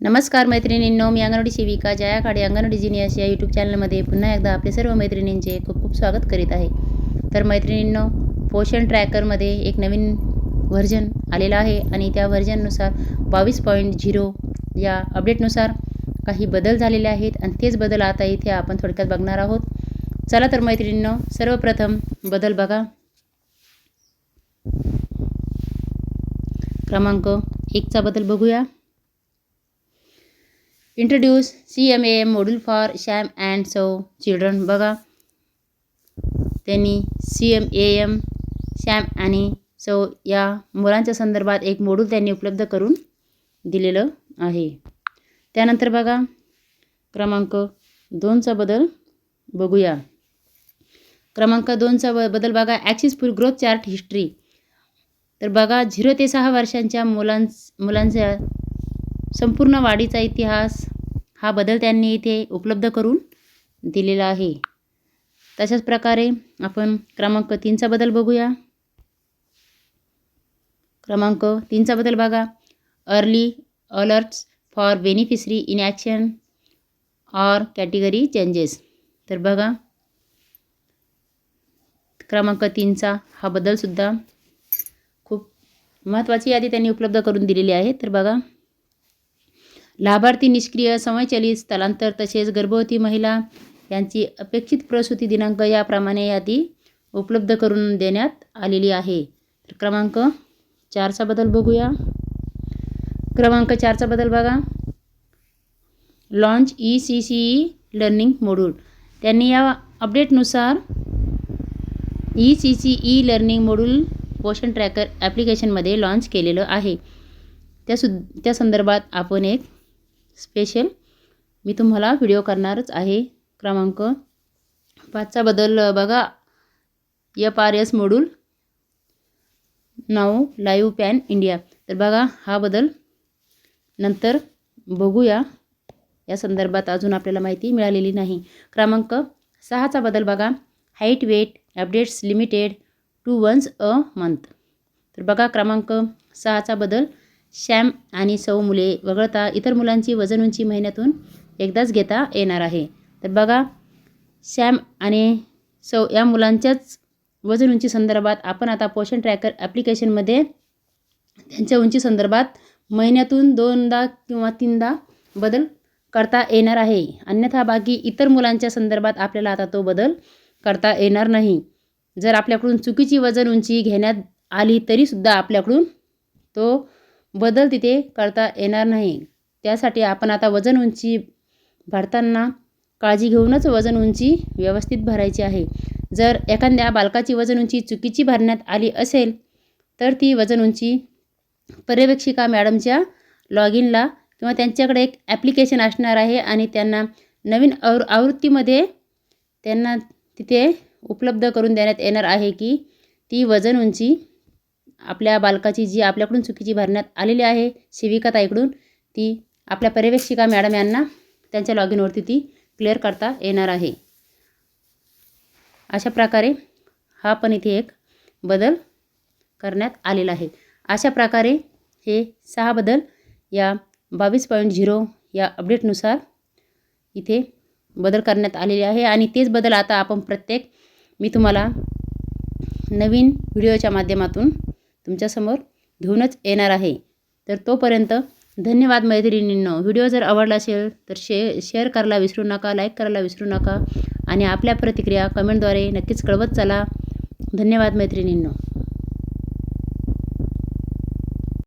नमस्कार मैत्रिणींनो, मी अंगणवाडी सेविका जया खाडे अंगणवाडी जिनियस या यूट्यूब चॅनलमध्ये पुन्हा एकदा आपले सर्व मैत्रिणींचे खूप खूप स्वागत करीत आहे। तर मैत्रिणींनो, पोषण ट्रॅकरमध्ये एक नवीन व्हर्जन आलेला आहे आणि त्या व्हर्जननुसार 22.0 या अपडेटनुसार काही बदल झालेले आहेत आणि तेच बदल आता इथे आपण थोडक्यात बघणार आहोत। चला तर मैत्रिणींनो, सर्वप्रथम बदल बघा। क्रमांक 1 चा बदल बघूया। Introduce CMAM module for SAM and सौ चिल्ड्रन। बघा, त्यांनी CMAM शॅम आणि सौ या मुलांच्या संदर्भात एक मॉड्यूल त्यांनी उपलब्ध करून दिलेलं आहे। त्यानंतर बघा, क्रमांक 2 चा बदल बघूया। क्रमांक 2 चा बदल बघा, axis for growth chart history. तर बघा, 0 ते 6 वर्षांच्या मुलांच्या संपूर्ण वाढीचा इतिहास हा बदल त्यांनी इथे उपलब्ध करून दिलेला आहे। तशाच प्रकारे आपण क्रमांक 3 चा बदल बघूया। क्रमांक 3 चा बदल बघा, early alerts for beneficiary in action or category changes. तर बघा, क्रमांक 3 चा हा बदलसुद्धा खूप महत्त्वाची यादी त्यांनी उपलब्ध करून दिलेली आहे। तर बघा, लाभार्थी निष्क्रिय समयचलित स्थलांतर तसेच गर्भवती महिला यांची अपेक्षित प्रसूती दिनांक याप्रमाणे यादी उपलब्ध करून देण्यात आलेली आहे। तर क्रमांक 4 चा बदल बघूया। क्रमांक 4 चा बदल बघा, लॉन्च ECCE लर्निंग मॉड्यूल। त्यांनी या अपडेटनुसार ECCE लर्निंग मॉड्यूल पोषण ट्रॅकर ॲप्लिकेशनमध्ये लॉन्च केलेलं आहे। त्या संदर्भात आपण एक स्पेशल मी तुम्हाला व्हिडिओ करणारच आहे। क्रमांक 5 चा बदल बघा, FRS module now live pan India. तर बघा, हा बदल नंतर बघूया, या संदर्भात अजून आपल्याला माहिती मिळालेली नाही। क्रमांक 6 चा बदल बघा, height weight updates limited to once a month. तर बघा, क्रमांक 6 चा बदल, शॅम आणि सौ मुले वगळता इतर मुलांची वजन उंची महिन्यातून एकदाच घेता येणार आहे। तर बघा, शॅम आणि सौ या मुलांच्याच वजन उंची संदर्भात आपण आता पोषण ट्रॅकर ॲप्लिकेशनमध्ये त्यांच्या उंची संदर्भात महिन्यातून 2दा किंवा 3दा बदल करता येणार आहे। अन्यथा बाकी इतर मुलांच्या संदर्भात आपल्याला आता तो बदल करता येणार नाही। जर आपल्याकडून चुकीची वजन उंची घेण्यात आली तरीसुद्धा आपल्याकडून तो बदल तिथे करता येणार नाही। त्यासाठी आपण आता वजन उंची भरताना काळजी घेऊनच वजन उंची व्यवस्थित भरायची आहे। जर एखाद्या बालकाची वजन उंची चुकीची भरण्यात आली असेल तर ती वजन उंची पर्यवेक्षिका मॅडमच्या लॉग इनला किंवा त्यांच्याकडे एक ॲप्लिकेशन असणार आहे आणि त्यांना नवीन आवृत्तीमध्ये त्यांना तिथे उपलब्ध करून देण्यात येणार आहे की ती वजन उंची आपल्या बालकाची जी आपल्याकडून चुकीची भरण्यात आलेली आहे सेविकाताईकडून, ती आपल्या पर्यवेक्षिका मॅडम यांना त्यांच्या लॉग इनवरती ती क्लिअर करता येणार आहे। अशा प्रकारे हा पण इथे एक बदल करण्यात आलेला आहे। अशा प्रकारे हे 6 बदल या 22.0 या अपडेटनुसार इथे बदल करण्यात आलेले आहे आणि तेच बदल आता आपण मी तुम्हाला नवीन व्हिडिओच्या माध्यमातून तुमच्यासमोर घेऊनच येणार आहे। तर तोपर्यंत धन्यवाद मैत्रिणींनो। व्हिडिओ जर आवडला असेल तर शेअर करायला विसरू नका, लाईक करायला विसरू नका आणि आपल्या प्रतिक्रिया कमेंटद्वारे नक्कीच कळवत चला। धन्यवाद मैत्रिणींनो।